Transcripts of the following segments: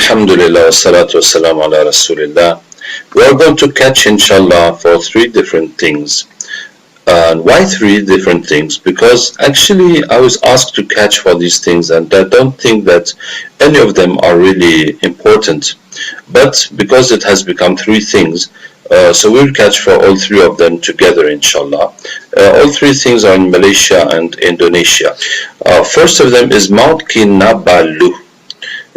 Alhamdulillah, salatu wassalamu ala Rasulillah. We are going to catch, inshallah, for three different things. And why three different things? Because actually I was asked to catch for these things, and I don't think that any of them are really important. But because it has become three things, so we'll catch for all three of them together, inshallah. All three things are in Malaysia and Indonesia. First of them is Mount Kinabalu.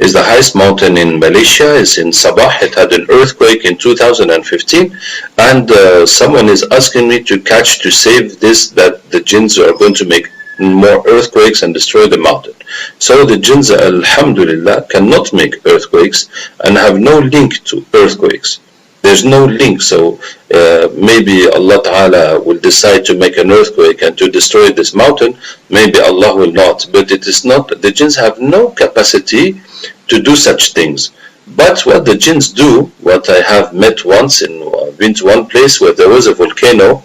Is the highest mountain in Malaysia. It's in Sabah. It had an earthquake in 2015, and someone is asking me to catch to save this, that the jinns are going to make more earthquakes and destroy the mountain. So the jinns, alhamdulillah, cannot make earthquakes and have no link to earthquakes. There's no link, so maybe Allah Ta'ala will decide to make an earthquake and to destroy this mountain. Maybe Allah will not, but it is not. The jinns have no capacity to do such things. But what the jinns do, what I have met once, been to one place where there was a volcano,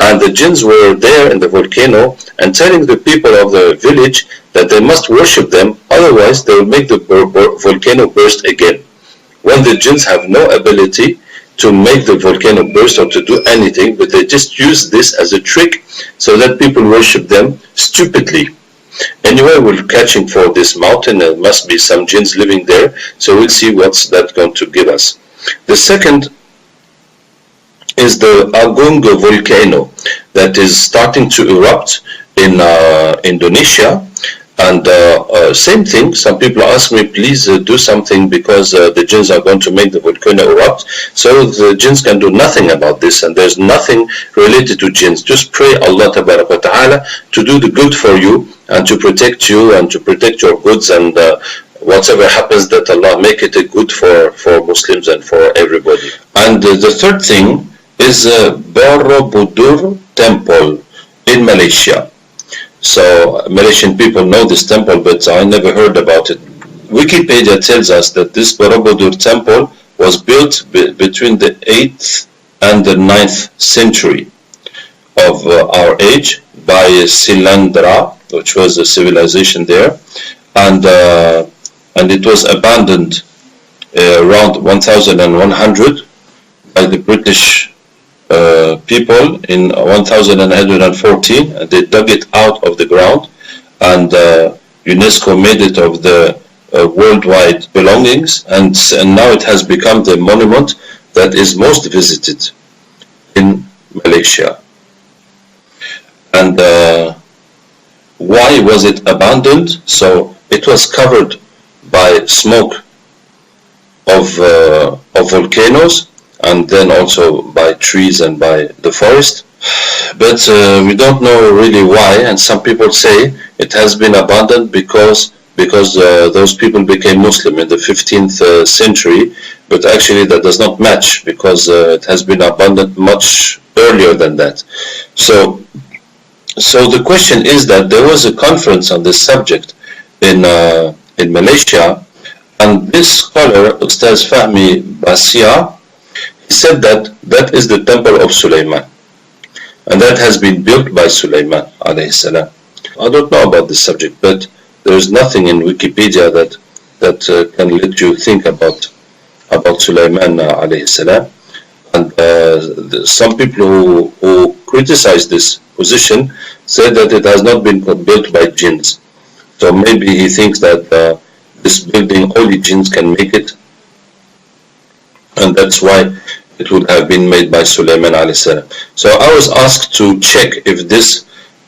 and the jinns were there in the volcano and telling the people of the village that they must worship them, otherwise they will make the volcano burst again. When the jinns have no ability to make the volcano burst or to do anything, but they just use this as a trick so that people worship them stupidly. Anyway, we're catching for this mountain. There must be some jinns living there, so we'll see what's that going to give us. The second is the Agung volcano that is starting to erupt in Indonesia. And same thing, some people ask me, please do something because the jinns are going to make the volcano erupt. So the jinns can do nothing about this, and there's nothing related to jinns. Just pray Allah Ta'ala to do the good for you and to protect you and to protect your goods, and whatever happens, that Allah make it a good for Muslims and for everybody. And the third thing is Borobudur temple in Malaysia. So Malaysian people know this temple, but I never heard about it. Wikipedia tells us that this Borobudur temple was built between the 8th and the 9th century of our age by Silandra, which was a civilization there, and it was abandoned around 1100 by the British people in 1114, and they dug it out of the ground, and UNESCO made it of the worldwide belongings, and now it has become the monument that is most visited in Malaysia. And why was it abandoned? So it was covered by smoke of volcanoes, and then also by trees and by the forest. But we don't know really why, and some people say it has been abandoned because those people became Muslim in the 15th century, but actually that does not match, because it has been abandoned much earlier than that. So the question is that there was a conference on this subject in Malaysia, and this scholar, Ustaz Fahmi Basia, he said that that is the temple of Sulaiman, and that has been built by Sulaiman alayhi salam. I don't know about this subject, but there is nothing in Wikipedia that can let you think about Sulaiman alayhi salam. And some people who criticize this position say that it has not been built by jinns. So maybe he thinks that this building only jinns can make it, and that's why it would have been made by Sulaiman alayhi salam. So I was asked to check if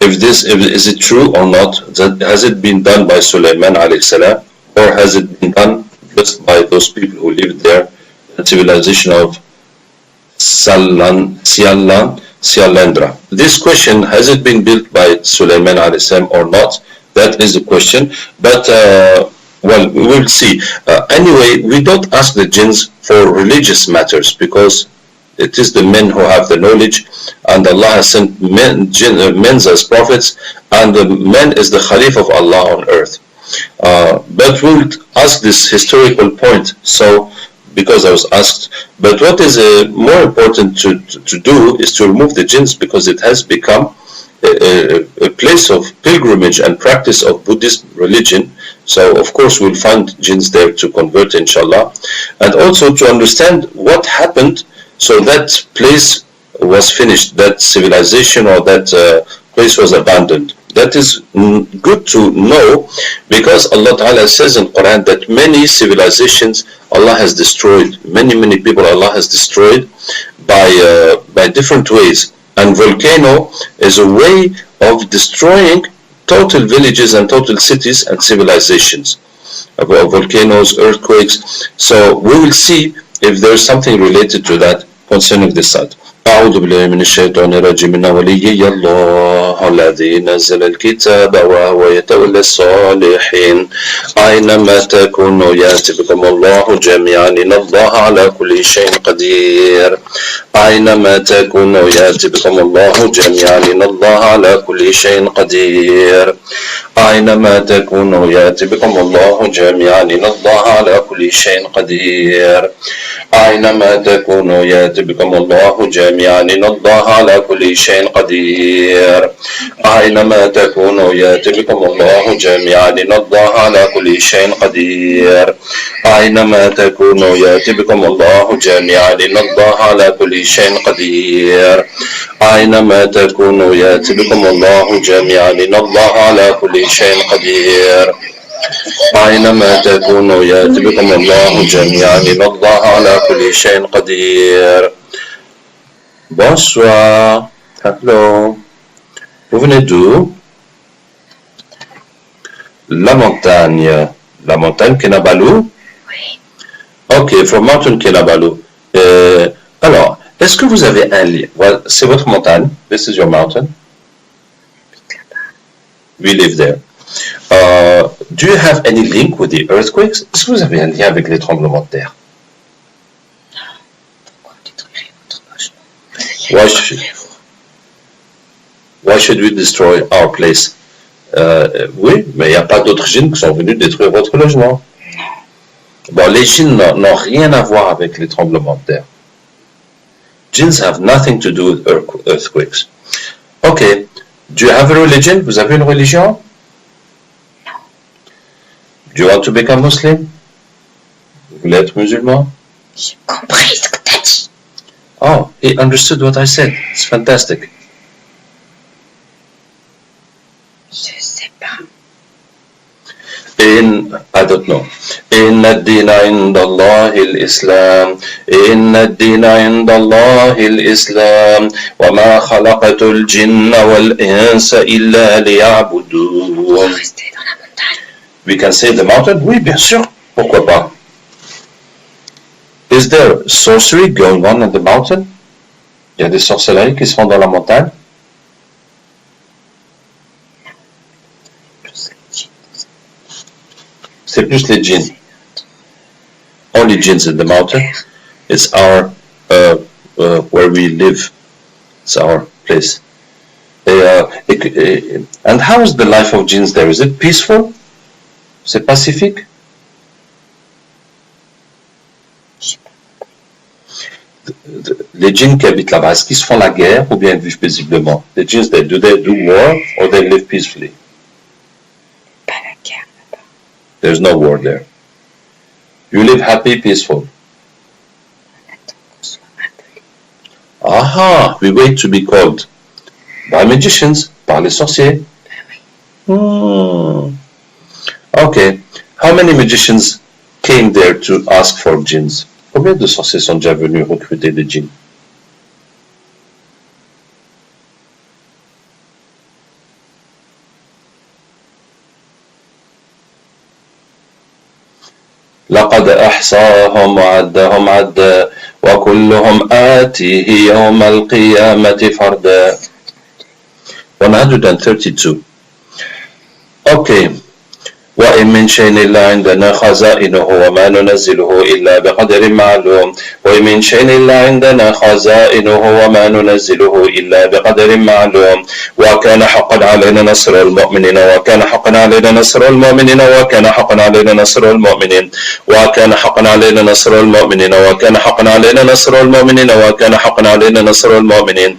is it true or not, that has it been done by Sulaiman alayhi salam, or has it been done just by those people who lived there, the civilization of Sialandra. This question, has it been built by Sulaiman alayhi salam or not, that is the question. But well, we will see. Anyway, we don't ask the jinns for religious matters, because it is the men who have the knowledge, and Allah has sent men as prophets, and the man is the Khalif of Allah on earth. But we'll ask this historical point, so because I was asked. But what is more important to do is to remove the jinns, because it has become a place of pilgrimage and practice of Buddhist religion, So of course we'll find jinns there to convert, inshallah, and also to understand what happened so that place was finished, that civilization or that place was abandoned. That is good to know, because Allah Ta'ala says in Quran that many civilizations Allah has destroyed, many people Allah has destroyed by different ways, and volcano is a way of destroying total villages and total cities and civilizations, about volcanoes, earthquakes. So we will see if there is something related to that concerning this side. أعوذ بالله من الشيطان الرجيم إن وليي الله الذي نزل الكتاب وهو يتولى الصالحين أينما تكونوا يأتي بكم الله جميعا إن الله على كل شيء قدير أينما تكونوا يأتي بكم الله جميعا إن الله على كل شيء قدير أينما تكونوا يأتي بكم الله جميعا إن الله على كل شيء قدير أينما تكونوا يأتي بكم الله جميعا إن الله على كل شيء قدير أينما تكونوا يأتي بكم الله جميعا إن الله على كل شيء قدير أينما تكونوا يأتي بكم الله جميعا إن الله على كل شيء قدير أينما تكونوا يأتي بكم الله جميعا إن الله على كل شيء قدير أينما تكونوا يأتي بكم الله جميعا إن الله على كل شيء قدير. Bonsoir. Hello. Vous venez d'où? La montagne. La montagne Kinabalu? Oui. Ok, from mountain Kinabalu. Alors, est-ce que vous avez un lien? Well, c'est votre montagne. This is your mountain. We live there. Do you have any link with the earthquakes? Est-ce que vous avez un lien avec les tremblements de terre? Non. Pourquoi détruire votre logement? Why should we destroy our place? Oui, mais il n'y a pas d'autres djinns qui sont venus détruire votre logement. Bon, les djinns n'ont rien à voir avec les tremblements de terre. Jinns have nothing to do with earthquakes. Okay. Do you have a religion? Vous avez une religion? Non. Do you want to become Muslim? Vous voulez être musulman? J'ai compris ce que t'as dit. Oh, he understood what I said. It's fantastic. Je sais pas. I don't know. إن الدين عند الله الإسلام إن الدين عند الله الإسلام وما خلقت الجن والإنس إلا ليعبدون. Rester dans la montagne. We can say the mountain? Oui, bien sûr. Pourquoi pas? Is there sorcery going on in the mountain? Il y a des sorcelleries qui se font dans la montagne? C'est plus les djinns. Only jinns in the mountain. It's our where we live. It's our place. And how is the life of jinns there? Is it peaceful? C'est pacifique? Les djinns qui habitent là-bas, est-ce qu'ils se font la guerre ou bien ils vivent paisiblement? Les djinns, do they do war or they live peacefully? Pas la guerre là-bas. There's no war there. You live happy, peaceful. On attend qu'on soit appelé. Aha, we wait to be called by magicians, par les sorciers. Oui. Okay, how many magicians came there to ask for jinns? Combien de sorciers sont déjà venus recruter des djinns? لقد أحصاهم وعدهم عدا وكلهم آتيه يوم القيامة فردا. 132. Okay. وإن من شيء إلا عندنا خزائنه وما ننزله إلا بقدر معلوم وإن من شيء إلا عندنا خزائنه وما ننزله إلا بقدر معلوم وكان حقا علينا نصر المؤمنين وكان حقا علينا نصر المؤمنين وكان حقا علينا نصر المؤمنين وكان حقا علينا نصر المؤمنين وكان حقا علينا نصر المؤمنين وكان حقا علينا نصر المؤمنين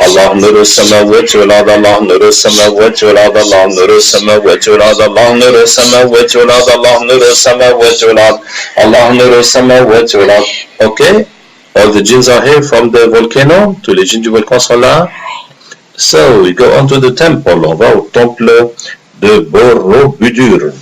Allah nuru samawati wal ard, Allah nuru samawati wal ard, Allah nuru samawati wal ard, Allah nuru samawati wal ard, Allah nuru samawati wal ard, Allah nuru samawati wal ard. Okay? All the jinns are here from the volcano. Tous les djinns du volcan sont là. So we go on to the temple. On va au temple de Borobudur.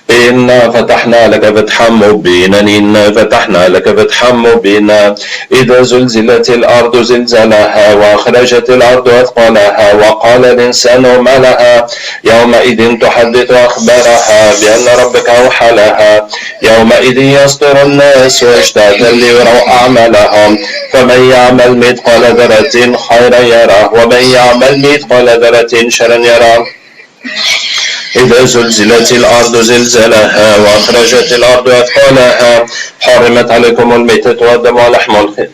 إنا فتحنا لك فتحا مبينا إنا فتحنا لك فتحا مبينا إذا زلزلت الأرض زلزالها وأخرجت الأرض أثقالها وقال الإنسان ما لها يومئذ تحدث أخبارها بأن ربك أوحى لها يومئذ يصدر الناس أشتاتا ليروا أعمالهم فمن يعمل مثقال ذرة خيرا يره ومن يعمل مثقال ذرة شرا يره إذا زلزلت الأرض زلزالها وأخرجت الأرض أثقالها حرمت عليكم الميتة والدم ولحم الخنزير.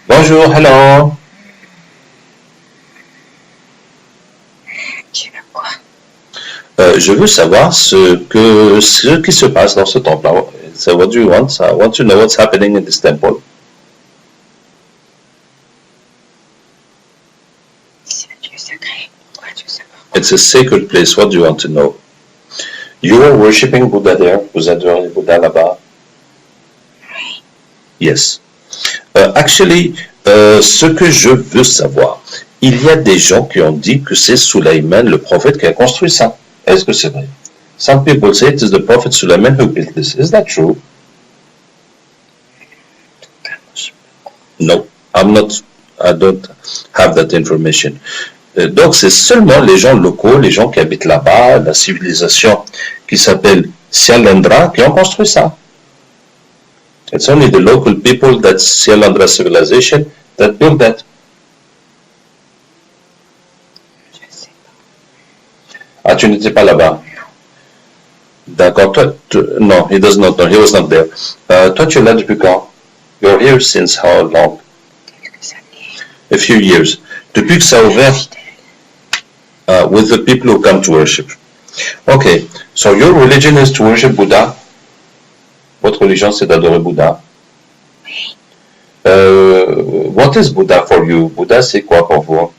Bonjour, hello. Tu veux quoi? Je veux savoir ce qui se passe dans ce temple. So what do you want? I want to know what's happening in this temple. C'est un lieu sacré. Pourquoi tu veux savoir? It's a sacred place. What do you want to know? You are worshipping Buddha there. Vous adorez Buddha là-bas? Oui. Yes. Actually, ce que je veux savoir, il y a des gens qui ont dit que c'est Sulaiman, le prophète, qui a construit ça. Est-ce que c'est vrai? Some people say it is the prophet Sulaiman who built this. Is that true? No, I don't have that information. Donc c'est seulement les gens locaux, les gens qui habitent là-bas, la civilisation qui s'appelle Syalandra, qui ont construit ça. It's only the local people, that Syalandra civilization, that built that. Je sais pas. Ah, tu n'étais pas là-bas? D'accord, toi, non, he does not know, he was not there. Toi, tu es là depuis quand? You're here since how long? Quelques années. A few years. Depuis que ça a ouvert, with the people who come to worship. Okay, so your religion is to worship Buddha. Votre religion, c'est d'adorer Bouddha. Oui. What is Buddha for you? Buddha, c'est quoi pour vous?